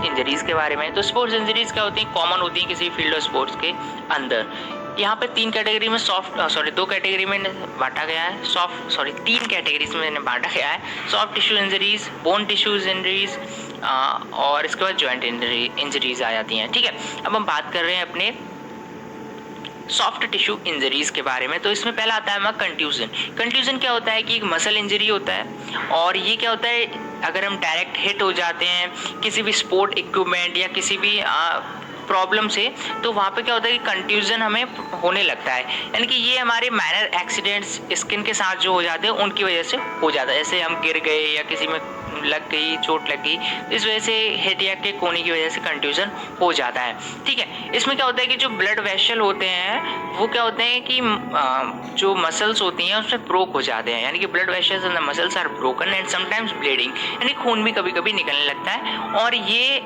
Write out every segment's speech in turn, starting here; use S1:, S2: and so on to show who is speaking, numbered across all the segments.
S1: Injuries के बारे में। तो स्पोर्ट्स इंजरीज क्या होती हैं, कॉमन होती हैं किसी फील्ड ऑफ स्पोर्ट्स के अंदर। यहाँ पे तीन कैटेगरी में दो कैटेगरी में बांटा गया है, तीन कैटेगरीज में बांटा गया है। Soft tissue injuries, bone tissues injuries और इसके बाद जॉइंट इंजरीज आ जाती हैं। ठीक है, अब हम बात कर रहे हैं अपने सॉफ्ट टिश्यू इंजरीज के बारे में। तो इसमें पहला आता है हमारा कंट्यूजन। कंट्यूजन क्या होता है कि एक मसल इंजरी होता है, और ये क्या होता है, अगर हम डायरेक्ट हिट हो जाते हैं किसी भी स्पोर्ट इक्विपमेंट या किसी भी प्रॉब्लम से, तो वहाँ पे क्या होता है कि कंट्यूजन हमें होने लगता है। यानी कि ये हमारे माइनर एक्सीडेंट्स स्किन के साथ जो हो जाते हैं उनकी वजह से हो जाता है। जैसे हम गिर गए या किसी में लग गई, चोट लग गई, इस वजह से हेड या के कोने की वजह से कंट्यूजन हो जाता है। ठीक है, इसमें क्या होता है कि जो ब्लड वेसल होते हैं वो क्या होते हैं कि जो मसल्स होती हैं उसमें ब्रोक हो जाते हैं। यानी कि blood vessels and the muscles are broken and sometimes bleeding, यानी खून भी कभी कभी निकलने लगता है। और ये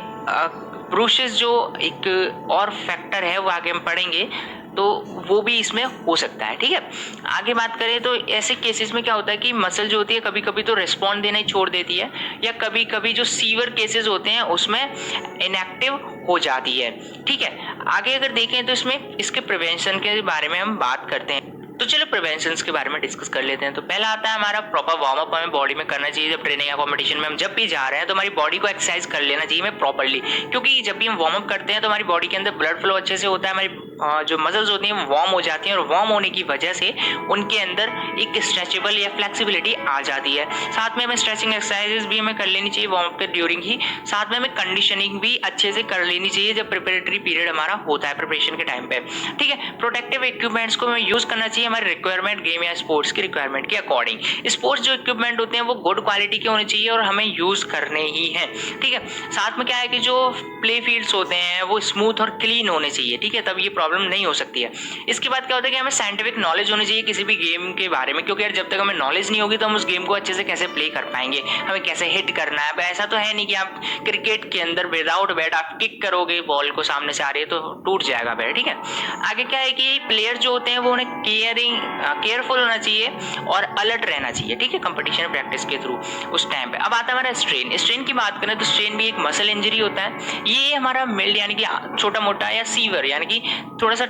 S1: ब्रूसेस जो एक और फैक्टर है वो आगे हम पढ़ेंगे, तो वो भी इसमें हो सकता है। ठीक है, आगे बात करें तो ऐसे केसेस में क्या होता है कि मसल जो होती है कभी कभी तो रिस्पॉन्ड देना ही छोड़ देती है, या कभी कभी जो सीवियर केसेस होते हैं उसमें इनएक्टिव हो जाती है। ठीक है, आगे अगर देखें तो इसमें इसके प्रिवेंशन के बारे में हम बात करते हैं। तो चलो प्रिवेंशन के बारे में डिस्कस कर लेते हैं। तो पहला आता है हमारा प्रॉपर वार्म अप हमें बॉडी में करना चाहिए। जब ट्रेनिंग या कॉम्पिटिशन में हम जब भी जा रहे हैं तो हमारी बॉडी को एक्सरसाइज कर लेना चाहिए हमें प्रॉपर्ली, क्योंकि जब भी हम वार्म अप करते हैं तो हमारी बॉडी के अंदर ब्लड फ्लो अच्छे से होता है, हमारी जो मसल्स होती हैं वो वार्म हो जाती हैं, और वार्म होने की वजह से उनके अंदर एक स्ट्रेचेबल या फ्लेक्सिबिलिटी आ जाती है। साथ में हमें स्ट्रेचिंग एक्सरसाइजेस भी हमें कर लेनी चाहिए वार्म अप के ड्यूरिंग ही। साथ में हमें कंडीशनिंग भी अच्छे से कर लेनी चाहिए जब प्रिपरेटरी पीरियड हमारा होता है, प्रिपरेशन के टाइम पे। ठीक है, प्रोटेक्टिव इक्विपमेंट्स को हमें यूज करना चाहिए हमारे रिक्वायरमेंट, गेम या स्पोर्ट्स की रिक्वायरमेंट के अकॉर्डिंग। स्पोर्ट्स जो इक्विपमेंट होते हैं वो गुड क्वालिटी के होने चाहिए और हमें यूज करने ही हैं। ठीक है, साथ में क्या है कि जो प्ले फील्ड्स होते हैं वो स्मूथ और क्लीन होने चाहिए। ठीक है, तब ये प्रॉब्लम नहीं हो सकती है। इसके बाद क्या होता है कि हमें साइंटिफिक नॉलेज होनी चाहिए किसी भी गेम के बारे में, क्योंकि यार जब तक हमें नॉलेज नहीं होगी तो हम उस गेम को अच्छे से कैसे प्ले कर पाएंगे, हमें कैसे हिट करना है। ऐसा तो है नहीं कि आप क्रिकेट के अंदर विदाउट बैट आप किक करोगे बॉल को, सामने से आ रही है तो टूट जाएगा बैट। ठीक है, आगे क्या है कि प्लेयर जो होते हैं वो उन्हें केयरफुल होना चाहिए और अलर्ट रहना चाहिए। ठीक है, कंपटीशन प्रैक्टिस के थ्रू उस टाइम पे। अब आता है हमारा स्ट्रेन। स्ट्रेन की बात करें तो स्ट्रेन भी एक मसल इंजरी होता है। ये हमारा मिल्ड यानी कि छोटा मोटा या सीवियर यानी कि थोड़ा सा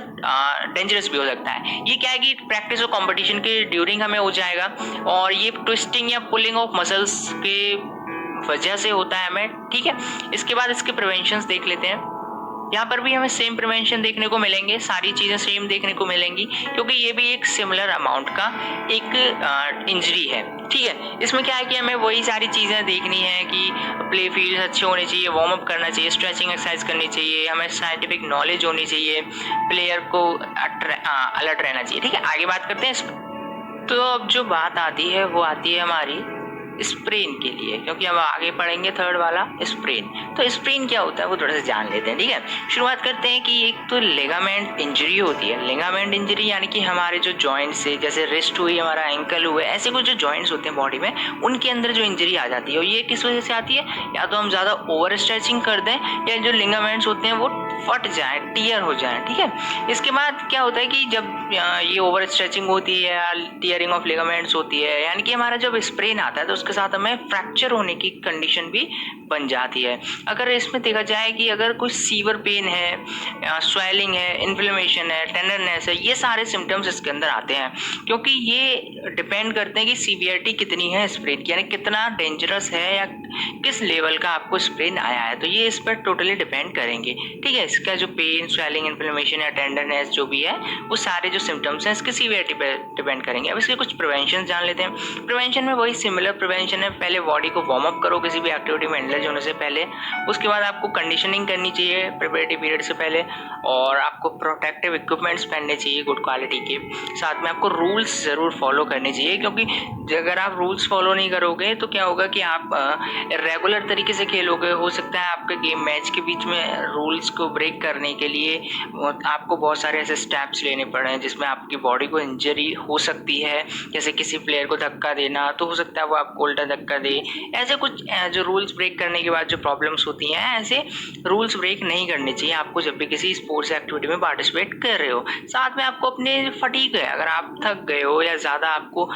S1: डेंजरस भी हो सकता है। ये क्या है कि प्रैक्टिस और कंपटीशन के ड्यूरिंग हमें हो जाएगा, और ये ट्विस्टिंग या पुलिंग ऑफ मसल्स के वजह से होता है हमें। ठीक है, इसके बाद इसके प्रिवेंशंस देख लेते हैं। यहाँ पर भी हमें सेम प्रिवेंशन देखने को मिलेंगे, सारी चीज़ें सेम देखने को मिलेंगी, क्योंकि ये भी एक सिमिलर अमाउंट का एक इंजरी है। ठीक है, इसमें क्या है कि हमें वही सारी चीज़ें देखनी है कि प्ले फील्ड अच्छे होने चाहिए, वार्म अप करना चाहिए, स्ट्रेचिंग एक्सरसाइज करनी चाहिए, हमें साइंटिफिक नॉलेज होनी चाहिए, प्लेयर को अलर्ट रहना चाहिए। ठीक है, आगे बात करते हैं। तो अब जो बात आती है वो आती है हमारी स्प्रेन के लिए, क्योंकि अब आगे पढ़ेंगे थर्ड वाला स्प्रेन। तो स्प्रेन क्या होता है वो थोड़ा सा जान लेते हैं। ठीक है, शुरुआत करते हैं कि एक तो लिगामेंट इंजरी होती है। लिगामेंट इंजरी यानी कि हमारे जो जॉइंट्स से, जैसे रिस्ट हुई, हमारा एंकल हुआ, ऐसे कुछ जो जॉइंट्स होते हैं बॉडी में, उनके अंदर जो इंजरी आ जाती है, और ये किस वजह से आती है, या तो हम ज़्यादा ओवर स्ट्रेचिंग कर दें या जो लिगामेंट्स होते हैं वो फट जाए, टियर हो जाए। ठीक है, इसके बाद क्या होता है कि जब ये ओवर स्ट्रेचिंग होती है या टियरिंग ऑफ लिगामेंट्स होती है, यानी कि हमारा जब स्प्रेन आता है तो उसके साथ हमें फ्रैक्चर होने की कंडीशन भी बन जाती है। अगर इसमें देखा जाए कि अगर कोई सीवियर पेन है, स्वेलिंग है, इन्फ्लेमेशन है, टेंडरनेस है, ये सारे सिम्टम्स इसके अंदर आते हैं, क्योंकि ये डिपेंड करते हैं कि सीवियरिटी कितनी है स्प्रेन की, यानी कितना डेंजरस है या किस लेवल का आपको स्प्रेन आया है, तो ये इस पर टोटली डिपेंड करेंगे। ठीक है, इसका जो पेन, स्वेलिंग, इन्फ्लेमेशन या टेंडरनेस जो भी है, वो सारे जो सिम्टम्स हैं इसके सीवियरिटी पर डिपेंड करेंगे। अब इसके कुछ प्रिवेंशन जान लेते हैं। प्रिवेंशन में वही सिमिलर प्रिवेंशन है, पहले बॉडी को वार्म अप करो किसी भी एक्टिविटी में इंडल्ज होने से पहले, उसके बाद आपको कंडीशनिंग करनी चाहिए प्रिपरेटरी पीरियड से पहले, और आपको प्रोटेक्टिव इक्विपमेंट्स पहनने चाहिए गुड क्वालिटी के। साथ में आपको रूल्स ज़रूर फॉलो करने चाहिए, क्योंकि अगर आप रूल्स फॉलो नहीं करोगे तो क्या होगा कि आप रेगुलर तरीके से खेलोगे, हो सकता है आपके गेम मैच के बीच में रूल्स को ब्रेक करने के लिए आपको बहुत सारे ऐसे स्टेप्स लेने पड़े जिसमें आपकी बॉडी को इंजरी हो सकती है। जैसे किसी प्लेयर को धक्का देना, तो हो सकता है वो आपको उल्टा धक्का दे। ऐसे कुछ जो रूल्स ब्रेक करने के बाद जो प्रॉब्लम्स होती हैं, ऐसे रूल्स ब्रेक नहीं करने चाहिए आपको जब भी किसी स्पोर्ट्स एक्टिविटी में पार्टिसिपेट कर रहे हो। साथ में आपको अपने फटीग है, अगर आप थक गए हो या ज़्यादा आपको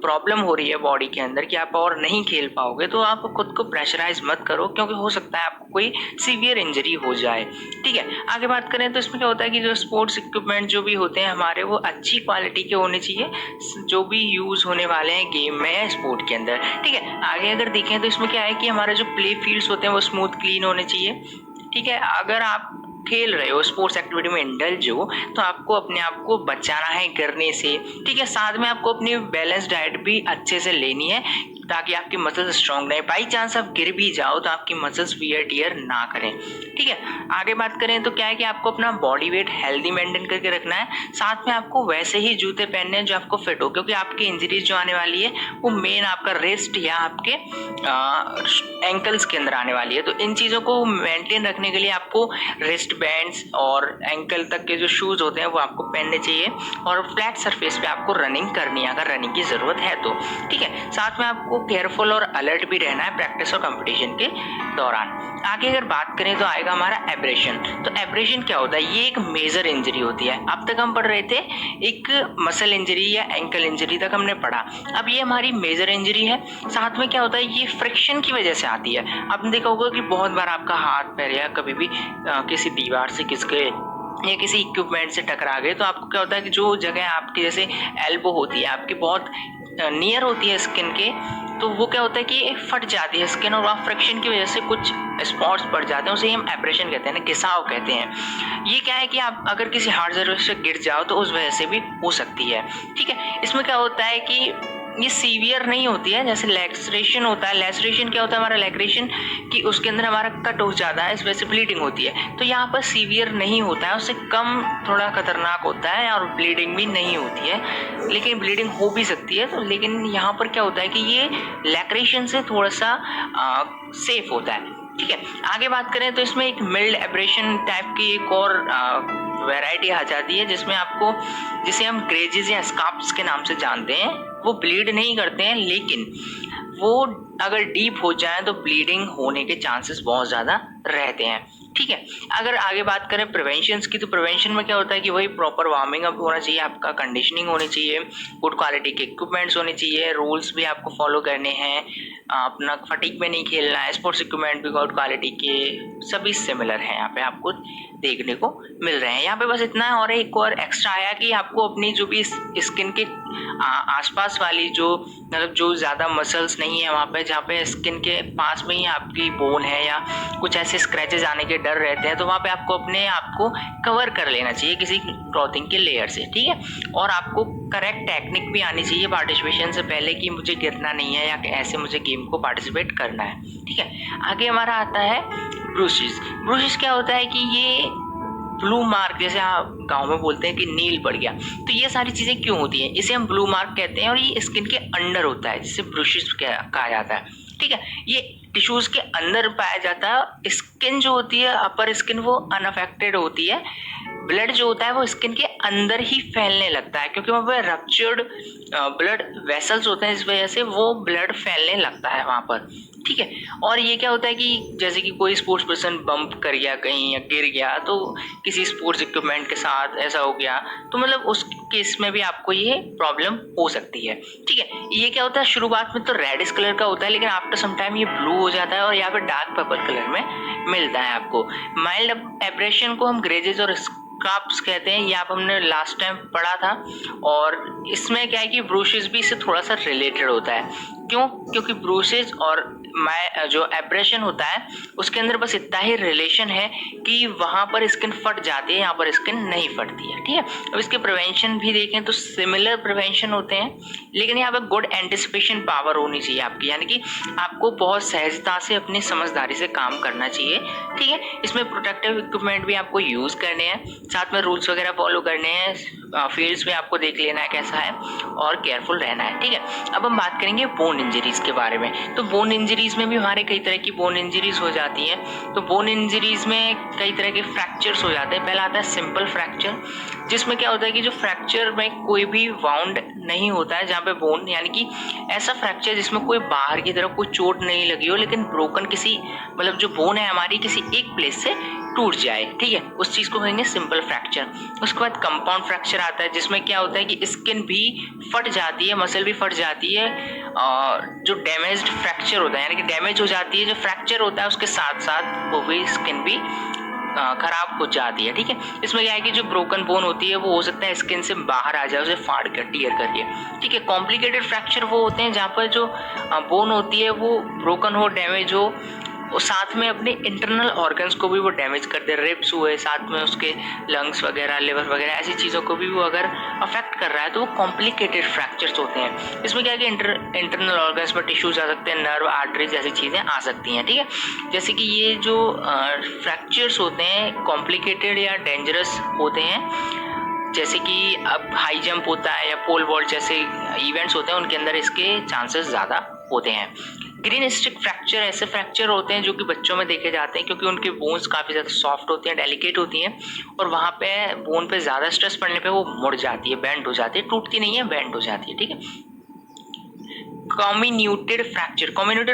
S1: प्रॉब्लम प्रॉब्लम हो रही है बॉडी के अंदर कि आप और नहीं खेल पाओगे, तो आप खुद को प्रेशराइज मत करो, क्योंकि हो सकता है आपको कोई सीवियर इंजरी हो जाए। ठीक है, आगे बात करें तो इसमें क्या होता है कि जो स्पोर्ट्स इक्विपमेंट जो भी होते हैं हमारे, वो अच्छी क्वालिटी के होने चाहिए, जो भी यूज होने वाले हैं गेम में या स्पोर्ट के अंदर। ठीक है, आगे अगर देखें तो इसमें क्या है कि हमारे जो प्ले फील्ड्स होते हैं वो स्मूथ क्लीन होने चाहिए। ठीक है, अगर आप खेल रहे हो, स्पोर्ट्स एक्टिविटी में इंडल्ज हो, तो आपको अपने आप को बचाना है गिरने से। ठीक है, साथ में आपको अपनी बैलेंस डाइट भी अच्छे से लेनी है, ताकि आपकी मसल्स स्ट्रांग रहे। बाई चांस आप गिर भी जाओ तो आपकी मसल्स वियर टियर ना करें। ठीक है, आगे बात करें तो क्या है कि आपको अपना बॉडी वेट हेल्दी मेंटेन करके रखना है। साथ में आपको वैसे ही जूते पहनने हैं जो आपको फिट हो, क्योंकि आपकी इंजरीज जो आने वाली है वो मेन आपका रिस्ट या आपके एंकल्स के अंदर आने वाली है। तो इन चीज़ों को मेंटेन रखने के लिए आपको रिस्ट बैंड्स और एंकल तक के जो शूज़ होते हैं वो आपको पहनने चाहिए, और फ्लैट सरफेस पे आपको रनिंग करनी है अगर रनिंग की ज़रूरत है तो। ठीक है, साथ में आपको केयरफुल और अलर्ट भी रहना है प्रैक्टिस और कंपटीशन के दौरान। आगे अगर बात करें तो आएगा हमारा एब्रेशन। तो एब्रेशन क्या होता है? ये एक मेजर इंजरी होती है। अब तक हम पढ़ रहे थे एक मसल इंजरी या एंकल इंजरी तक हमने पढ़ा, अब ये हमारी मेजर इंजरी है। साथ में क्या होता है, ये फ्रिक्शन की वजह से आती है। आपने देखा होगा कि बहुत बार आपका हाथ पैर या कभी भी किसी दीवार से किसके या किसी इक्विपमेंट से टकरा गए, तो आपको क्या होता है कि जो जगह आपकी जैसे एल्बो होती है आपकी बहुत नियर होती है स्किन के, तो वो क्या होता है कि फट जाती है स्किन, और वहाँ फ्रिक्शन की वजह से कुछ स्पॉट्स पड़ जाते हैं, उसे हम एब्रेशन कहते हैं ना, घिसाव कहते हैं। ये क्या है कि आप अगर किसी हार्ड सर्फेस से गिर जाओ तो उस वजह से भी हो सकती है। ठीक है, इसमें क्या होता है कि ये सीवियर नहीं होती है, जैसे लैक्रेशन होता है। लैक्रेशन क्या होता है? हमारा लैक्रेशन कि उसके अंदर हमारा कट हो जाता है, इस वजह से ब्लीडिंग होती है। तो यहाँ पर सीवियर नहीं होता है, उससे कम थोड़ा खतरनाक होता है, और ब्लीडिंग भी नहीं होती है, लेकिन ब्लीडिंग हो भी सकती है। तो लेकिन यहाँ पर क्या होता है कि ये लैक्रेशन से थोड़ा सा सेफ होता है। ठीक है, आगे बात करें तो इसमें एक मिल्ड एब्रेशन टाइप की एक और वैरायटी आ जाती है, जिसमें आपको, जिसे हम ग्रेजेस या स्कार्प्स के नाम से जानते हैं, वो ब्लीड नहीं करते हैं, लेकिन वो अगर डीप हो जाए तो ब्लीडिंग होने के चांसेस बहुत ज़्यादा रहते हैं। ठीक है, अगर आगे बात करें प्रिवेंशन की, तो प्रिवेंशन में क्या होता है कि वही प्रॉपर वार्मिंग अप होना चाहिए, आपका कंडीशनिंग होनी चाहिए, गुड क्वालिटी के इक्विपमेंट्स होने चाहिए, रूल्स भी आपको फॉलो करने हैं, अपना फटीक में नहीं खेलना है, स्पोर्ट्स इक्विपमेंट भी गुड क्वालिटी के सभी सिमिलर हैं यहाँ पे आपको देखने को मिल रहे हैं। यहाँ पे बस इतना है, और एक और एक्स्ट्रा आया कि आपको अपनी जो भी स्किन के आसपास वाली जो मतलब जो ज़्यादा मसल्स नहीं है वहाँ पे, जहाँ पे स्किन के पास में ही आपकी बोन है या कुछ ऐसे स्क्रैचेस आने के डर रहते हैं, तो वहाँ पे आपको अपने आप को कवर कर लेना चाहिए किसी क्लॉथिंग के लेयर से। ठीक है, और आपको करेक्ट टेक्निक भी आनी चाहिए पार्टिसिपेशन से पहले कि मुझे गिरना नहीं है या ऐसे मुझे गेम को पार्टिसिपेट करना है। ठीक है, आगे हमारा आता है ब्रूसेस। ब्रूसेस क्या होता है कि ये ब्लू मार्क, जैसे आप गांव में बोलते हैं कि नील पड़ गया, तो ये सारी चीज़ें क्यों होती हैं, इसे हम ब्लू मार्क कहते हैं, और ये स्किन के अंडर होता है, जिसे ब्रूसेस कहा जाता है। ठीक है, ये टिश्यूज के अंदर पाया जाता है। स्किन जो होती है, अपर स्किन, वो अनअफेक्टेड होती है। ब्लड जो होता है वो स्किन के अंदर ही फैलने लगता है, क्योंकि वहाँ पर रप्चर्ड ब्लड वेसल्स होते हैं, इस वजह से वो ब्लड फैलने लगता है वहाँ पर। ठीक है, और ये क्या होता है कि जैसे कि कोई स्पोर्ट्स पर्सन बम्प कर गया कहीं या गिर गया, तो किसी स्पोर्ट्स इक्विपमेंट के साथ ऐसा हो गया, तो मतलब उस केस में भी आपको ये प्रॉब्लम हो सकती है। ठीक है, ये क्या होता है, शुरुआत में तो रेडिश कलर का होता है, लेकिन आफ्टर सम टाइम ये ब्लू हो जाता है और यहाँ पे डार्क पर्पल कलर में मिलता है आपको। माइल्ड एब्रेशन को हम ग्रेजेस और स्कार्प्स कहते हैं, ये आप हमने लास्ट टाइम पढ़ा था, और इसमें क्या है कि ब्रूसेस भी इससे थोड़ा सा रिलेटेड होता है। क्यों? क्योंकि ब्रूसेस और जो एब्रेशन होता है उसके अंदर बस इतना ही रिलेशन है कि वहाँ पर स्किन फट जाती है, यहाँ पर स्किन नहीं फटती है। ठीक है, अब इसके प्रिवेंशन भी देखें तो सिमिलर प्रिवेंशन होते हैं, लेकिन यहाँ पर गुड एंटिसिपेशन पावर होनी चाहिए आपकी, यानी कि आपको बहुत सहजता से अपनी समझदारी से काम करना चाहिए। ठीक है, इसमें प्रोटेक्टिव इक्विपमेंट भी आपको यूज़ करने हैं, साथ में रूल्स वगैरह फॉलो करने हैं, फील्ड्स में आपको देख लेना है कैसा है, और केयरफुल रहना है। ठीक है, अब हम बात करेंगे बोन इंजरीज के बारे में। तो बोन इंजरीज में भी हमारे कई तरह की बोन इंजरीज हो जाती हैं। तो बोन इंजरीज में कई तरह के फ्रैक्चर्स हो जाते हैं। पहला आता है सिंपल फ्रैक्चर, जिसमें क्या होता है कि जो फ्रैक्चर में कोई भी वाउंड नहीं होता है, जहाँ पे बोन, यानी कि ऐसा फ्रैक्चर जिसमें कोई बाहर की तरफ कोई चोट नहीं लगी हो, लेकिन ब्रोकन किसी मतलब जो बोन है हमारी किसी एक प्लेस से टूट जाए, ठीक है, उस चीज़ को कहेंगे सिंपल फ्रैक्चर। उसके बाद कंपाउंड फ्रैक्चर आता है, जिसमें क्या होता है कि स्किन भी फट जाती है, मसल भी फट जाती है, और जो डैमेज्ड फ्रैक्चर होता है यानी कि डैमेज हो जाती है, जो फ्रैक्चर होता है उसके साथ साथ वो भी स्किन भी खराब हो जाती है, ठीक है। इसमें क्या है कि जो ब्रोकन बोन होती है वो हो सकता है स्किन से बाहर आ जाए, उसे फाड़ कर टीयर करके, ठीक है। कॉम्प्लिकेटेड फ्रैक्चर वो होते हैं जहाँ पर जो बोन होती है वो ब्रोकन हो, डैमेज हो, और साथ में अपने इंटरनल ऑर्गन्स को भी वो डैमेज कर दे, रिब्स हुए, साथ में उसके लंग्स वगैरह, लिवर वगैरह, ऐसी चीज़ों को भी वो अगर अफेक्ट कर रहा है तो वो कॉम्प्लिकेटेड फ्रैक्चर्स होते हैं। इसमें क्या है कि इंटरनल ऑर्गन्स में टिश्यूज आ सकते हैं, नर्व, आर्टरीज, ऐसी चीज़ें आ सकती हैं, ठीक है। जैसे कि ये जो फ्रैक्चर्स होते हैं कॉम्प्लिकेटेड या डेंजरस होते हैं, जैसे कि अब हाई जंप होता है या पोल वॉल्ट जैसे इवेंट्स होते हैं, उनके अंदर इसके चांसेस ज़्यादा होते हैं। ग्रीन स्टिक फ्रैक्चर ऐसे फ्रैक्चर होते हैं जो कि बच्चों में देखे जाते हैं, क्योंकि उनके बोन्स काफ़ी ज़्यादा सॉफ्ट होती हैं, डेलिकेट होती हैं, और वहाँ पे बोन पे ज़्यादा स्ट्रेस पड़ने पे वो मुड़ जाती है, बेंड हो जाती है, टूटती नहीं है, बेंड हो जाती है, ठीक है। कॉम्बिन्यूटेड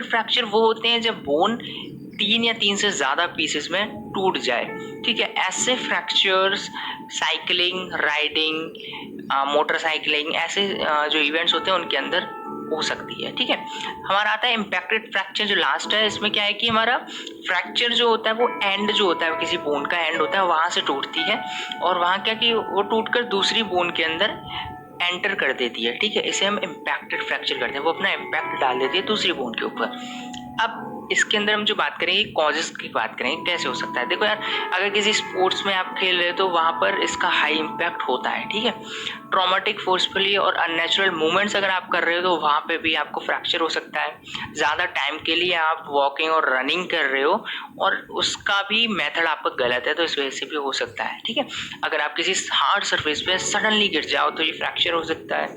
S1: फ्रैक्चर वो होते हैं जब बोन 3 या 3 से ज़्यादा पीसेस में टूट जाए, ठीक है। ऐसे फ्रैक्चर्स साइकिलिंग, राइडिंग, मोटरसाइकिलिंग, ऐसे जो इवेंट्स होते हैं उनके अंदर हो सकती है, ठीक है। हमारा आता है इम्पैक्टेड फ्रैक्चर जो लास्ट है। इसमें क्या है कि हमारा फ्रैक्चर जो होता है वो एंड जो होता है, किसी बोन का एंड होता है, वहाँ से टूटती है, और वहाँ क्या कि वो टूटकर दूसरी बोन के अंदर एंटर कर देती है, ठीक है। इसे हम इम्पैक्टेड फ्रैक्चर करते हैं, वो अपना इम्पैक्ट डाल देती है दूसरी बोन के ऊपर। अब इसके अंदर हम जो बात करेंगे कॉजेस की बात करेंगे, कैसे हो सकता है। देखो यार, अगर किसी स्पोर्ट्स में आप खेल रहे हो तो वहाँ पर इसका हाई इम्पैक्ट होता है, ठीक है। ट्रॉमेटिक, फोर्सफुली और अननेचुरल मूवमेंट्स अगर आप कर रहे हो तो वहाँ पे भी आपको फ्रैक्चर हो सकता है। ज़्यादा टाइम के लिए आप वॉकिंग और रनिंग कर रहे हो और उसका भी मेथड आपका गलत है तो इस वजह से भी हो सकता है, ठीक है। अगर आप किसी हार्ड सरफेस पे सडनली गिर जाओ तो ये फ्रैक्चर हो सकता है।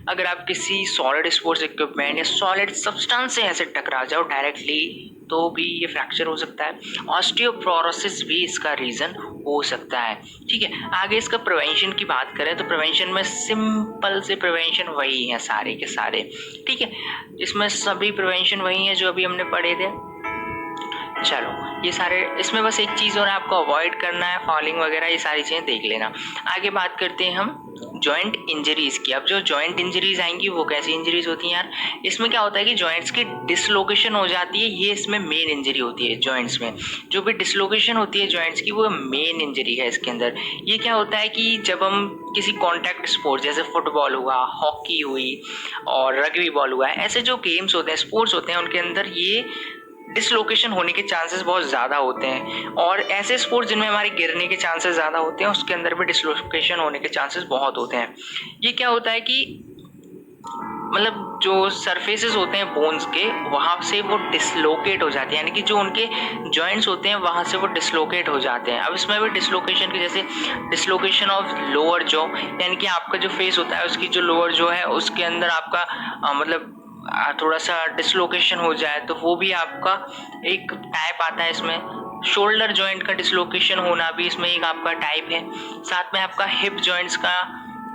S1: अगर आप किसी सॉलिड स्पोर्ट्स इक्विपमेंट या सॉलिड सब्सटेंस से ऐसे टकरा जाओ डायरेक्टली तो भी ये फ्रैक्चर हो सकता है। ऑस्टियोपोरोसिस भी इसका रीज़न हो सकता है, ठीक है। आगे इसका प्रिवेंशन की बात करें तो प्रिवेंशन में सिंपल से प्रिवेंशन वही है सारे के सारे, ठीक है। इसमें सभी प्रिवेंशन वही है जो अभी हमने पढ़े थे। चलो ये सारे, इसमें बस एक चीज़ और आपको अवॉइड करना है, फॉलिंग वगैरह, ये सारी चीज़ें देख लेना। आगे बात करते हैं हम जॉइंट इंजरीज़ की। अब जो जॉइंट इंजरीज़ आएंगी वो कैसी इंजरीज़ होती हैं यार, इसमें क्या होता है कि जॉइंट्स की डिसलोकेशन हो जाती है, ये इसमें मेन इंजरी होती है। जॉइंट्स में जो भी डिसलोकेशन होती है जॉइंट्स की वो मेन इंजरी है इसके अंदर। ये क्या होता है कि जब हम किसी कॉन्टैक्ट स्पोर्ट्स जैसे फुटबॉल हुआ, हॉकी हुई और रग्बी बॉल हुआ, ऐसे जो गेम्स होते हैं, स्पोर्ट्स होते हैं, उनके अंदर ये डिसलोकेशन होने के चांसेस बहुत ज़्यादा होते हैं। और ऐसे स्पोर्ट्स जिनमें हमारे गिरने के चांसेस ज़्यादा होते हैं उसके अंदर भी डिसलोकेशन होने के चांसेस बहुत होते हैं। ये क्या होता है कि मतलब जो सरफेसेस होते हैं बोन्स के वहाँ से वो डिसलोकेट हो जाते हैं, यानी कि जो उनके जॉइंट्स होते हैं वहाँ से वो डिसलोकेट हो जाते हैं। अब इसमें भी डिसलोकेशन की, जैसे डिसलोकेशन ऑफ लोअर जॉ, यानी कि आपका जो फेस होता है उसकी जो लोअर जॉ है उसके अंदर आपका मतलब थोड़ा सा डिसलोकेशन हो जाए तो वो भी आपका एक टाइप आता है इसमें। शोल्डर जॉइंट का डिसलोकेशन होना भी इसमें एक आपका टाइप है। साथ में आपका हिप जॉइंट्स का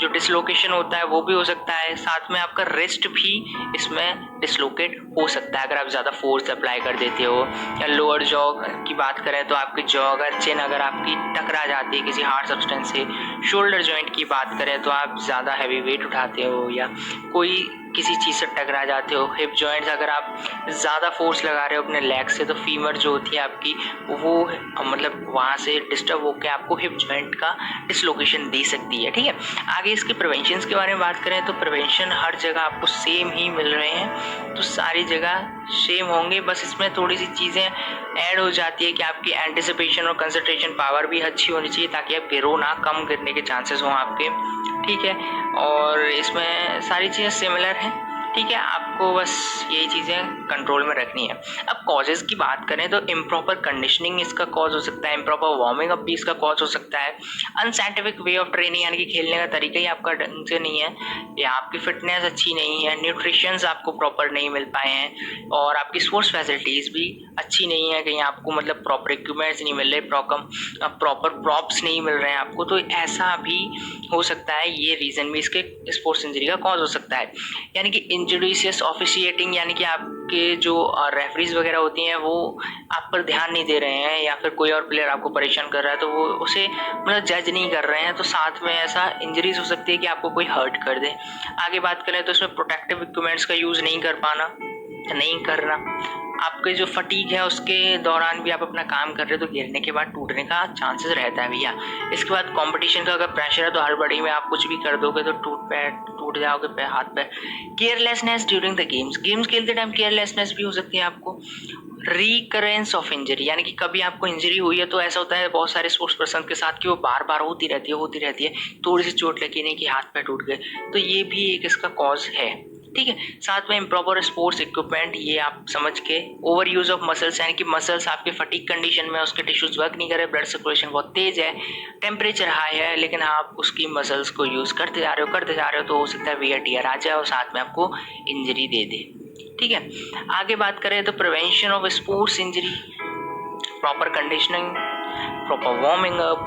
S1: जो डिसलोकेशन होता है वो भी हो सकता है। साथ में आपका रिस्ट भी इसमें डिसलोकेट हो सकता है अगर आप ज़्यादा फोर्स अप्लाई कर देते हो। या लोअर जॉ की बात करें तो आपकी जॉ अगर चिन अगर आपकी टकरा जाती है किसी हार्ड सब्सटेंस से। शोल्डर जॉइंट की बात करें तो आप ज़्यादा हैवी वेट उठाते हो या कोई किसी चीज़ से टकरा जाते हो। हिप जॉइंट्स अगर आप ज़्यादा फोर्स लगा रहे हो अपने लेग से तो फीमर जो होती है आपकी वो मतलब वहाँ से डिस्टर्ब होकर आपको हिप जॉइंट का डिसलोकेशन दे सकती है, ठीक है। आगे इसके प्रिवेंशन के बारे में बात करें तो प्रिवेंशन हर जगह आपको सेम ही मिल रहे हैं, तो सारी जगह सेम होंगे। बस इसमें थोड़ी सी चीज़ें ऐड हो जाती है कि आपकी एंटिसिपेशन और कंसंट्रेशन पावर भी अच्छी होनी चाहिए ताकि आप गिरो ना, कम गिरने के चांसेस हों आपके, ठीक है। और इसमें सारी चीज़ें सिमिलर हैं, ठीक है। आपको बस यही चीज़ें कंट्रोल में रखनी है। अब कॉजेज़ की बात करें तो इम्प्रॉपर कंडीशनिंग इसका कॉज हो सकता है, इम्प्रॉपर वार्मिंग अप भी इसका कॉज हो सकता है। अनसाइंटिफिक वे ऑफ ट्रेनिंग यानी कि खेलने का तरीका ही आपका ढंग से नहीं है, या आपकी फिटनेस अच्छी नहीं है, न्यूट्रिशंस आपको प्रॉपर नहीं मिल पाए हैं, और आपकी स्पोर्ट्स फैसिलिटीज़ भी अच्छी नहीं है। कहीं आपको मतलब प्रॉपर इक्विपमेंट्स नहीं मिल रहे, प्रॉपर प्रॉप्स नहीं मिल रहे हैं आपको, तो ऐसा भी हो सकता है। ये रीज़न भी इसके स्पोर्ट्स इंजरी का कॉज हो सकता है। यानी कि इंजुडिशियस ऑफिशिएटिंग, यानी कि आपके जो रेफरीज वगैरह होती हैं वो आप पर ध्यान नहीं दे रहे हैं, या फिर कोई और प्लेयर आपको परेशान कर रहा है तो वो उसे मतलब जज नहीं कर रहे हैं, तो साथ में ऐसा इंजरीज हो सकती है कि आपको कोई हर्ट कर दे। आगे बात करें तो इसमें प्रोटेक्टिव इक्विपमेंट्स का यूज़ नहीं करना। आपके जो फटीग है उसके दौरान भी आप अपना काम कर रहे हो तो गिरने के बाद टूटने का चांसेस रहता है भैया। इसके बाद कंपटीशन का अगर प्रेशर है तो हड़बड़ी में आप कुछ भी कर दोगे तो टूट जाओगे हाथ पैर। केयरलेसनेस ड्यूरिंग द गेम्स खेलते टाइम केयरलेसनेस भी हो सकती है आपको। रिकरेंस ऑफ इंजरी, यानी कि कभी आपको इंजरी हुई है तो ऐसा होता है बहुत सारे स्पोर्ट्स पर्सन के साथ कि वो बार बार होती रहती है, थोड़ी सी चोट लगी नहीं कि हाथ पैर टूट गए, तो ये भी एक इसका कॉज है। ठीक है, साथ में इम्प्रॉपर स्पोर्ट्स इक्विपमेंट, ये आप समझ के। ओवर यूज ऑफ मसल्स, यानी कि मसल्स आपके फटीग कंडीशन में उसके टिश्यूज वर्क नहीं कर रहे, ब्लड सर्कुलेशन बहुत तेज है, टेम्परेचर हाई है, लेकिन आप उसकी मसल्स को यूज करते जा रहे हो तो हो सकता है वियर टियर आ जाए और साथ में आपको इंजरी दे दे। ठीक है, आगे बात करें तो prevention of sports injury, proper conditioning, proper warming up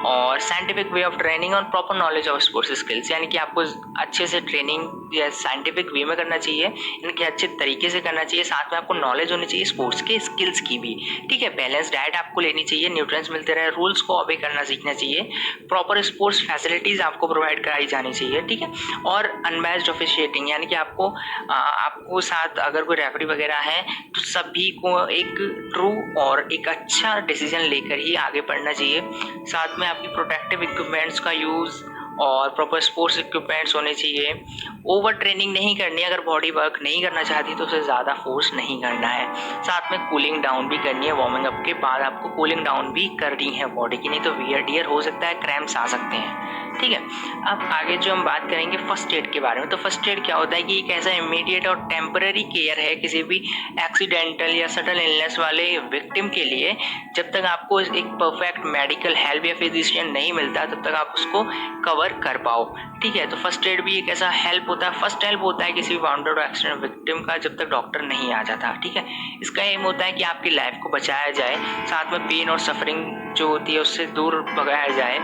S1: और साइंटिफिक वे ऑफ ट्रेनिंग और proper knowledge of sports skills, यानी कि आपको अच्छे से ट्रेनिंग या साइंटिफिक वे में करना चाहिए, यानी कि अच्छे तरीके से करना चाहिए, साथ में आपको नॉलेज होनी चाहिए स्पोर्ट्स के स्किल्स की भी। ठीक है, बैलेंस डाइट आपको लेनी चाहिए, न्यूट्रिएंट्स मिलते रहे, रूल्स को ऑबे करना सीखना चाहिए, प्रॉपर स्पोर्ट्स फैसिलिटीज़ आपको प्रोवाइड कराई जानी चाहिए। ठीक है, और अनबायस्ड ऑफिशिएटिंग, यानी कि आपको साथ अगर कोई रेफरी वगैरह है तो सभी को एक ट्रू और एक अच्छा डिसीजन लेकर ही आगे बढ़ना चाहिए। साथ में आपकी प्रोटेक्टिव इक्विपमेंट्स का यूज़ और प्रॉपर स्पोर्ट्स इक्विपमेंट्स होने चाहिए। ओवर ट्रेनिंग नहीं करनी है, अगर बॉडी वर्क नहीं करना चाहती तो उसे ज़्यादा फोर्स नहीं करना है। साथ में कूलिंग डाउन भी करनी है, वार्मिंग अप के बाद आपको कूलिंग डाउन भी करनी है बॉडी की, नहीं तो वियर टियर हो सकता है, क्रैम्प्स आ सकते हैं। ठीक है, अब आगे जो हम बात करेंगे फर्स्ट एड के बारे में, तो फर्स्ट एड क्या होता है कि एक ऐसा इमीडिएट और टेम्पररी केयर है किसी भी एक्सीडेंटल या सडन इलनेस वाले विक्टिम के लिए। जब तक आपको एक परफेक्ट मेडिकल हेल्प या फिजिशियन नहीं मिलता तब तक आप उसको कवर कर पाओ। ठीक है, तो फर्स्ट एड भी एक ऐसा हेल्प होता है, फर्स्ट हेल्प होता है किसी भी वाउंडेड एक्सीडेंट विक्टिम का जब तक डॉक्टर नहीं आ जाता। ठीक है, इसका एम होता है कि आपकी लाइफ को बचाया जाए, साथ में पेन और सफरिंग जो होती है उससे दूर भगाया जाए,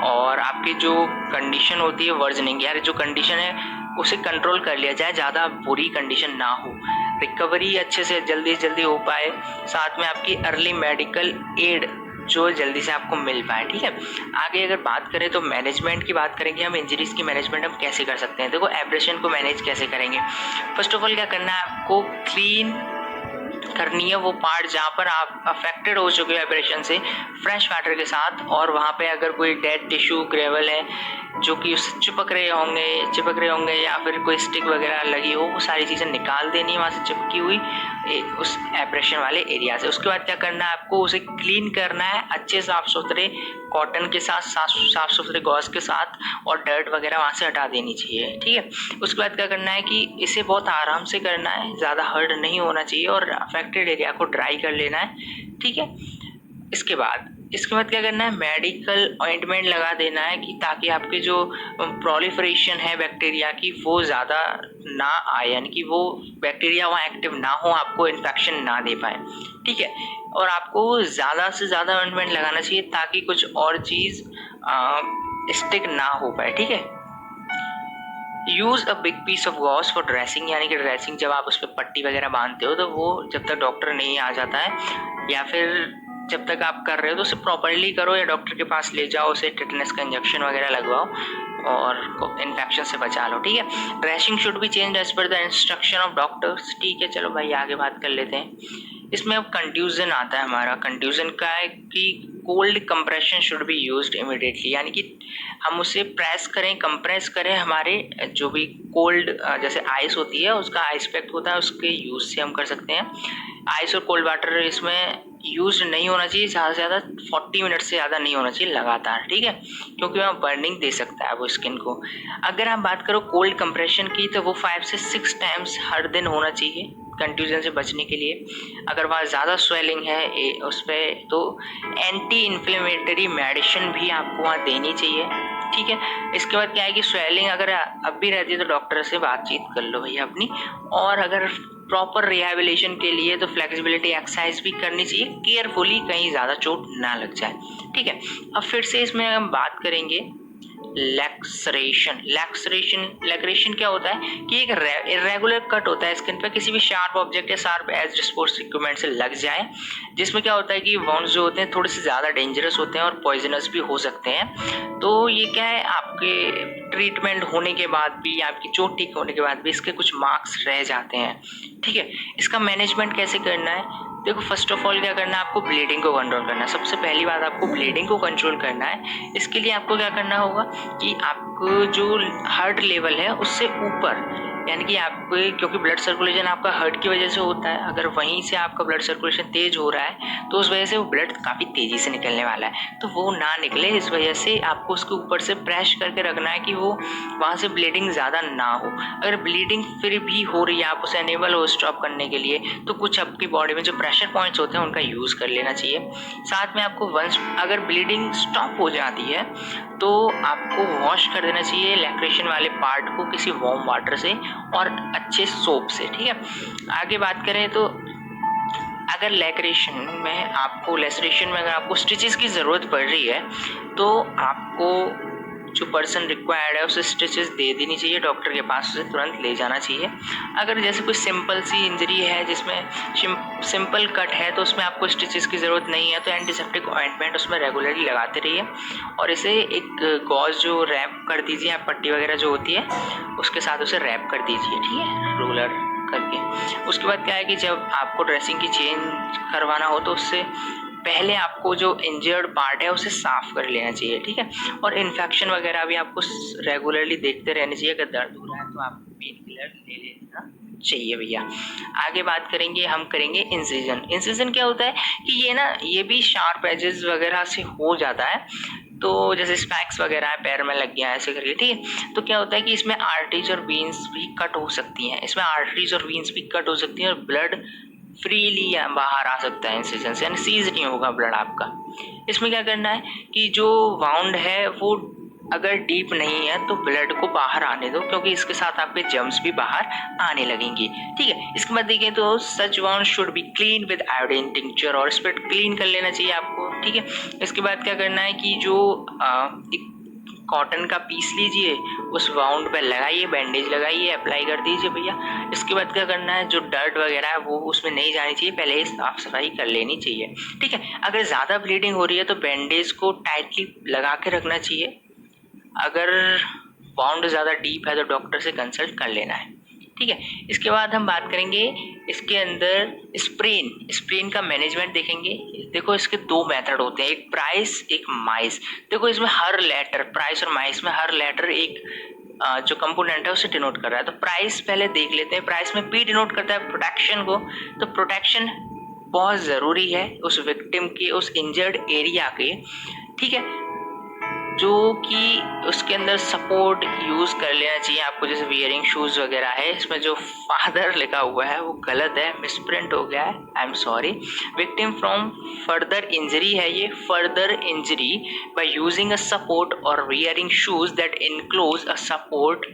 S1: और आपकी जो कंडीशन होती है वर्जनिंग, यार जो कंडीशन है उसे कंट्रोल कर लिया जाए, ज़्यादा बुरी कंडीशन ना हो, रिकवरी अच्छे से जल्दी हो पाए, साथ में आपकी अर्ली मेडिकल एड जो जल्दी से आपको मिल पाए। ठीक है, आगे अगर बात करें तो मैनेजमेंट की बात करेंगे, हम इंजरीज की मैनेजमेंट हम कैसे कर सकते हैं। देखो, एब्रेशन को मैनेज कैसे करेंगे, फर्स्ट ऑफ ऑल क्या करना है, आपको क्लीन करनी है वो पार्ट जहाँ पर आप अफेक्टेड हो चुके हो एब्रेशन से, फ्रेश वाटर के साथ, और वहाँ पे अगर कोई डेड टिश्यू ग्रेवल है जो कि उससे चिपक रहे होंगे या फिर कोई स्टिक वगैरह लगी हो, वो सारी चीज़ें निकाल देनी है वहाँ से चिपकी हुई उस एब्रेशन वाले एरिया से। उसके बाद क्या करना है, आपको उसे क्लीन करना है अच्छे साफ सुथरे कॉटन के साथ, साफ सुथरे गॉज के साथ, और डर्ट वगैरह वहाँ से हटा देनी चाहिए। ठीक है, उसके बाद क्या करना है कि इसे बहुत आराम से करना है, ज़्यादा हर्ड नहीं होना चाहिए, और अफेक्टेड एरिया को ड्राई कर लेना है। ठीक है, इसके बाद क्या करना है, मेडिकल ऑइंटमेंट लगा देना है कि ताकि आपके जो प्रोलिफरेशन है बैक्टीरिया की वो ज़्यादा ना आए, यानी कि वो बैक्टीरिया वहाँ एक्टिव ना हो, आपको इन्फेक्शन ना दे पाए। ठीक है, और आपको ज़्यादा से ज़्यादा ऑइंटमेंट लगाना चाहिए ताकि कुछ और चीज़ स्टिक ना हो पाए। ठीक है, use a big piece of gauze for dressing, यानी कि ड्रेसिंग जब आप उस पर पट्टी वगैरह बांधते हो तो वो जब तक डॉक्टर नहीं आ जाता है या फिर जब तक आप कर रहे हो तो उसे प्रॉपरली करो, या डॉक्टर के पास ले जाओ, उसे टेटनस का इंजेक्शन वगैरह लगवाओ और इन्फेक्शन से बचा लो। ठीक है, dressing should be change as per the instruction of doctors. ठीक है, चलो भाई आगे बात कर लेते हैं। इसमें अब कंट्यूजन आता है हमारा। कंट्यूजन का है कि cold compression should be used immediately, यानी कि हम उसे प्रेस करें, कंप्रेस करें, हमारे जो भी कोल्ड जैसे आइस होती है उसका आइस पैक होता है उसके यूज़ से हम कर सकते हैं। आइस और कोल्ड वाटर इसमें यूज नहीं होना चाहिए, ज़्यादा से ज़्यादा 40 मिनट से ज़्यादा नहीं होना चाहिए लगातार। ठीक है, क्योंकि वहाँ बर्निंग दे सकता है वो स्किन को। अगर आप बात करो कोल्ड कंप्रेशन की तो वो 5 से 6 टाइम्स हर दिन होना चाहिए कंट्यूजन से बचने के लिए। अगर वहाँ ज़्यादा स्वेलिंग है उस पर तो एंटी इन्फ्लेमेटरी मेडिसिन भी आपको वहाँ देनी चाहिए। ठीक है, इसके बाद क्या है कि स्वेलिंग अगर अब भी रहती है तो डॉक्टर से बातचीत कर लो भैया अपनी, और अगर प्रॉपर रिहेबिलिटेशन के लिए तो फ्लेक्सिबिलिटी एक्सरसाइज भी करनी चाहिए केयरफुली, कहीं ज़्यादा चोट ना लग जाए। ठीक है, अब फिर से इसमें हम बात करेंगे लैक्रेशन क्या होता है कि एक इरेगुलर कट होता है स्किन पे किसी भी शार्प ऑब्जेक्ट या शार्प एज स्पोर्ट्स इक्विपमेंट से लग जाए, जिसमें क्या होता है कि वाउंड्स जो होते हैं थोड़े से ज़्यादा डेंजरस होते हैं और पॉइजनस भी हो सकते हैं। तो ये क्या है, आपके ट्रीटमेंट होने के बाद भी, आपकी चोट ठीक होने के बाद भी इसके कुछ मार्क्स रह जाते हैं। ठीक है, इसका मैनेजमेंट कैसे करना है? देखो, फर्स्ट ऑफ ऑल क्या करना है, आपको ब्लीडिंग को कंट्रोल करना है। सबसे पहली बात, आपको ब्लीडिंग को कंट्रोल करना है। इसके लिए आपको क्या करना होगा कि आपको जो हार्ट लेवल है उससे ऊपर, यानी कि आपको, क्योंकि ब्लड सर्कुलेशन आपका हार्ट की वजह से होता है, अगर वहीं से आपका ब्लड सर्कुलेशन तेज हो रहा है तो उस वजह से वो ब्लड काफ़ी तेज़ी से निकलने वाला है, तो वो ना निकले, इस वजह से आपको उसके ऊपर से प्रेस करके रखना है कि वो वहाँ से ब्लीडिंग ज़्यादा ना हो। अगर ब्लीडिंग फिर भी हो रही है, आप उसे अनेबल हो स्टॉप करने के लिए, तो कुछ आपकी बॉडी में जो प्रेशर पॉइंट्स होते हैं उनका यूज़ कर लेना चाहिए। साथ में आपको वंस अगर ब्लीडिंग स्टॉप हो जाती है तो आपको वॉश कर देना चाहिए लैक्रेशन वाले पार्ट को किसी वार्म वाटर से और अच्छे सोप से। ठीक है, आगे बात करें तो अगर लैक्रेशन में अगर आपको स्टिचेस की ज़रूरत पड़ रही है तो आपको जो पर्सन रिक्वायर्ड है उसे स्टिचेस दे देनी चाहिए, डॉक्टर के पास उसे तुरंत ले जाना चाहिए। अगर जैसे कोई सिंपल सी इंजरी है जिसमें सिंपल कट है तो उसमें आपको स्टिचेस की ज़रूरत नहीं है, तो एंटीसेप्टिक ऑइंटमेंट उसमें रेगुलरली लगाते रहिए और इसे एक गॉज जो रैप कर दीजिए, आप पट्टी वगैरह जो होती है उसके साथ उसे रैप कर दीजिए। ठीक है, रोलर करके। उसके बाद क्या है कि जब आपको ड्रेसिंग की चेंज करवाना हो तो उससे पहले आपको जो इंजर्ड पार्ट है उसे साफ कर लेना चाहिए। ठीक है, और इन्फेक्शन वगैरह भी आपको रेगुलरली देखते रहना चाहिए। अगर दर्द हो रहा है तो आपको पेन किलर ले लेना चाहिए भैया। आगे बात करेंगे, हम करेंगे इंसिजन क्या होता है कि ये भी शार्प एजेस वगैरह से हो जाता है, तो जैसे स्पैक्स वगैरह है पैर में लग गया है ऐसे करके। ठीक है, तो क्या होता है कि इसमें आर्टरीज और वेन्स भी कट हो सकती हैं, हो सकती हैं और ब्लड फ्रीली बाहर आ सकता है इंसिजन से, यानी सीज नहीं होगा ब्लड आपका। इसमें क्या करना है कि जो वाउंड है वो अगर डीप नहीं है तो ब्लड को बाहर आने दो, क्योंकि इसके साथ आपके जर्म्स भी बाहर आने लगेंगी। ठीक है, इसके बाद देखें तो such wound should be clean with iodine tincture, और स्पिट क्लीन कर लेना चाहिए आपको। ठीक है, इसके बाद क्या करना है कि जो एक कॉटन का पीस लीजिए, उस वाउंड पे लगाइए, बैंडेज लगाइए, अप्लाई कर दीजिए भैया। इसके बाद क्या करना है, जो डर्ट वगैरह है वो उसमें नहीं जानी चाहिए, पहले ही साफ सफाई कर लेनी चाहिए। ठीक है, अगर ज़्यादा ब्लीडिंग हो रही है तो बैंडेज को टाइटली लगा के रखना चाहिए। अगर वाउंड ज़्यादा डीप है तो डॉक्टर से कंसल्ट कर लेना है। ठीक है, इसके बाद हम बात करेंगे इसके अंदर स्प्रेन का मैनेजमेंट देखेंगे। देखो, इसके दो मेथड होते हैं, एक प्राइस एक माइस। देखो, इसमें हर लेटर, प्राइस और माइस में हर लेटर एक जो कंपोनेंट है उसे डिनोट कर रहा है। तो प्राइस पहले देख लेते हैं। प्राइस में पी डिनोट करता है प्रोटेक्शन को, तो प्रोटेक्शन बहुत ज़रूरी है उस विक्टिम के, उस इंजर्ड एरिया के। ठीक है, जो कि उसके अंदर सपोर्ट यूज़ कर लेना चाहिए आपको, जैसे वियरिंग शूज़ वगैरह है। इसमें जो फादर लिखा हुआ है वो गलत है, मिसप्रिंट हो गया है, I am sorry. Victim from further injury है ये, further injury by using a support और wearing shoes that enclose a support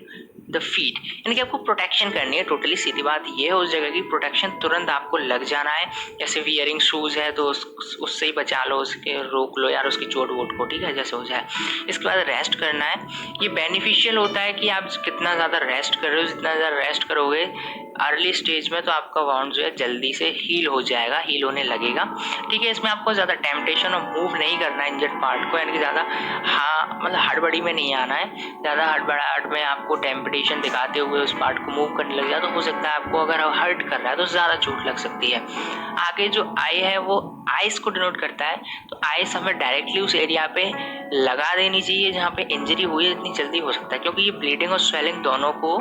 S1: the feet, यानी कि आपको प्रोटेक्शन करनी है। टोटली सीधी बात ये है, उस जगह की प्रोटेक्शन तुरंत आपको लग जाना है। जैसे वियरिंग शूज़ है तो उससे ही बचा लो, उसके रोक लो यार उसकी चोट वोट को। ठीक है, जैसे हो जाए। इसके बाद रेस्ट करना है। ये बेनिफिशियल होता है कि आप कितना ज़्यादा रेस्ट कर रहे हो, जितना ज़्यादा रेस्ट करोगे अर्ली स्टेज में तो आपका वाउंड जो है जल्दी से हील हो जाएगा, हील होने लगेगा। ठीक है, इसमें आपको ज़्यादा टेम्पटेशन और मूव नहीं करना है इंजर्ड पार्ट को, यानी कि ज़्यादा मतलब हड़बड़ी में नहीं आना है। ज़्यादा हड़बड़ाहट में आपको टेम्पटेशन दिखाते हुए उस पार्ट को मूव करने लग जाए तो हो सकता है आपको, अगर हर्ट कर रहा है तो ज़्यादा चोट लग सकती है। आगे जो आई है वो आइस को डिनोट करता है, तो आइस हमें डायरेक्टली उस एरिया पे लगा देनी चाहिए जहाँ पे इंजरी हुई है जितनी जल्दी हो सकता है, क्योंकि ये ब्लीडिंग और स्वेलिंग दोनों को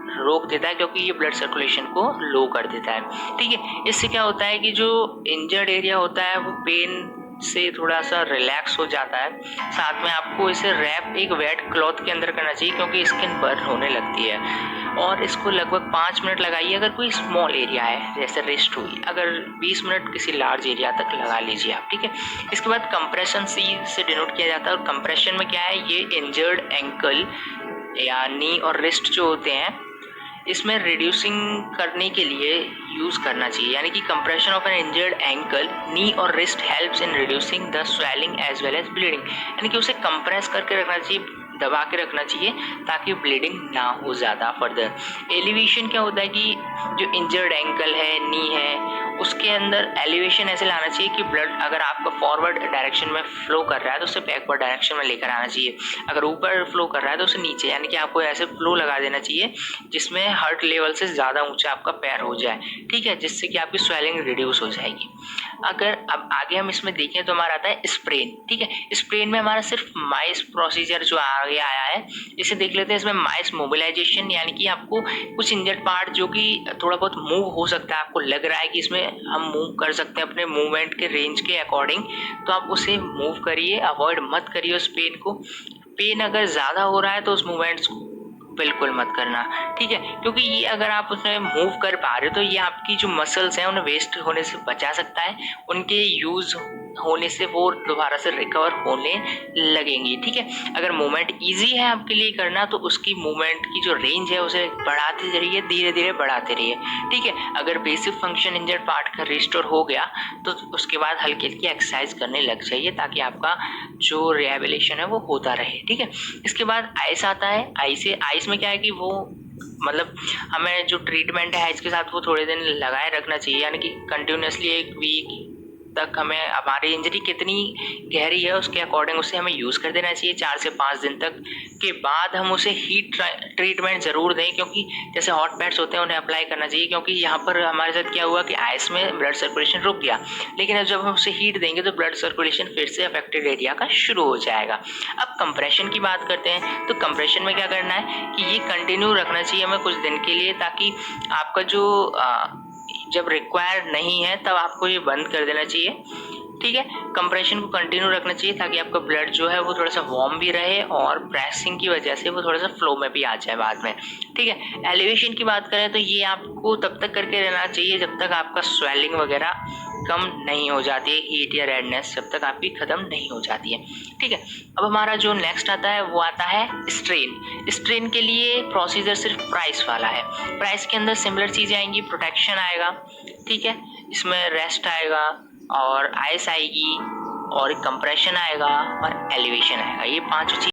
S1: रोक देता है, क्योंकि ये ब्लड सर्कुलेशन को लो कर देता है। ठीक है, इससे क्या होता है कि जो इंजर्ड एरिया होता है वो पेन से थोड़ा सा रिलैक्स हो जाता है। साथ में आपको इसे रैप एक वेट क्लॉथ के अंदर करना चाहिए, क्योंकि स्किन बर्न होने लगती है। और इसको लगभग 5 मिनट लगाइए अगर कोई स्मॉल एरिया है, जैसे रिस्ट हुई, अगर 20 मिनट किसी लार्ज एरिया तक लगा लीजिए आप। ठीक है, इसके बाद कंप्रेशन सी से डिनोट किया जाता है। और कंप्रेशन में क्या है, ये इंजर्ड एंकल या नी और रिस्ट जो होते हैं इसमें रिड्यूसिंग करने के लिए यूज़ करना चाहिए, यानी कि compression of an injured ankle, knee और wrist helps in reducing the swelling as well as bleeding, यानी कि उसे कंप्रेस करके रखना चाहिए दबा के रखना चाहिए ताकि ब्लीडिंग ना हो ज़्यादा फर्दर। एलिवेशन क्या होता है कि जो इंजर्ड एंकल है, नी है, उसके अंदर एलिवेशन ऐसे लाना चाहिए कि ब्लड अगर आपका फॉरवर्ड डायरेक्शन में फ्लो कर रहा है तो उसे बैकवर्ड डायरेक्शन में लेकर आना चाहिए। अगर ऊपर फ्लो कर रहा है तो उसे नीचे, यानी कि आपको ऐसे फ्लो लगा देना चाहिए जिसमें हार्ट लेवल से ज़्यादा ऊंचा आपका पैर हो जाए, ठीक है, जिससे कि आपकी स्वेलिंग रिड्यूस हो जाएगी। अगर अब आगे हम इसमें देखें तो हमारा आता है स्प्रेन, ठीक है। स्प्रेन में हमारा सिर्फ माइस प्रोसीजर जो आगे आया है इसे देख लेते हैं। इसमें माइस मोबिलाइजेशन, यानी कि आपको कुछ इंजर्ड पार्ट जो कि थोड़ा बहुत मूव हो सकता है, आपको लग रहा है कि इसमें हम मूव कर सकते हैं अपने मूवमेंट के रेंज के अकॉर्डिंग, तो आप उसे मूव करिए, अवॉइड मत करिए उस पेन को। पेन अगर ज़्यादा हो रहा है तो उस मूवमेंट्स को बिल्कुल मत करना, ठीक है, क्योंकि ये अगर आप उसमें मूव कर पा रहे हो तो ये आपकी जो मसल्स हैं उन्हें वेस्ट होने से बचा सकता है, उनके यूज़ होने से वो दोबारा से रिकवर होने लगेंगी, ठीक है। अगर मूवमेंट इजी है आपके लिए करना तो उसकी मूवमेंट की जो रेंज है उसे बढ़ाते रहिए, धीरे धीरे बढ़ाते रहिए, ठीक है। अगर बेसिक फंक्शन इंजर्ड पार्ट का रिस्टोर हो गया तो उसके बाद हल्की हल्की एक्सरसाइज करने लग जाइए ताकि आपका जो रिहेबिलिटेशन है वो होता रहे, ठीक है। इसके बाद आइस आता है। आइस में क्या है कि वो मतलब हमें जो ट्रीटमेंट है आइस के साथ वो थोड़े दिन लगाए रखना चाहिए, यानी कि कंटिन्यूसली 1 वीक तक हमें हमारी इंजरी कितनी गहरी है उसके अकॉर्डिंग उसे हमें यूज़ कर देना चाहिए 4 से 5 दिन तक। के बाद हम उसे हीट ट्रीटमेंट ज़रूर दें, क्योंकि जैसे हॉट पैड्स होते हैं उन्हें अप्लाई करना चाहिए, क्योंकि यहाँ पर हमारे साथ क्या हुआ कि आइस में ब्लड सर्कुलेशन रुक गया, लेकिन अब जब हम उसे हीट देंगे तो ब्लड सर्कुलेशन फिर से अफेक्टेड एरिया का शुरू हो जाएगा। अब कंप्रेशन की बात करते हैं, तो कंप्रेशन में क्या करना है कि ये कंटिन्यू रखना चाहिए हमें कुछ दिन के लिए, ताकि आपका जो जब रिक्वायर नहीं है तब आपको ये बंद कर देना चाहिए, ठीक है। कंप्रेशन को कंटिन्यू रखना चाहिए ताकि आपका ब्लड जो है वो थोड़ा सा वार्म भी रहे और प्रेसिंग की वजह से वो थोड़ा सा फ्लो में भी आ जाए बाद में, ठीक है। एलिवेशन की बात करें तो ये आपको तब तक करके रहना चाहिए जब तक आपका स्वेलिंग वगैरह कम नहीं हो जाती है, हीट या रेडनेस जब तक आपकी ख़त्म नहीं हो जाती है, ठीक है। अब हमारा जो नेक्स्ट आता है वो आता है स्ट्रेन। स्ट्रेन के लिए प्रोसीजर सिर्फ प्राइस वाला है। प्राइस के अंदर सिमिलर चीज़ें आएंगी, प्रोटेक्शन आएगा, ठीक है, इसमें रेस्ट आएगा और आइस आएगी और कंप्रेशन आएगा और एलिवेशन आएगा। ये 5 चीज़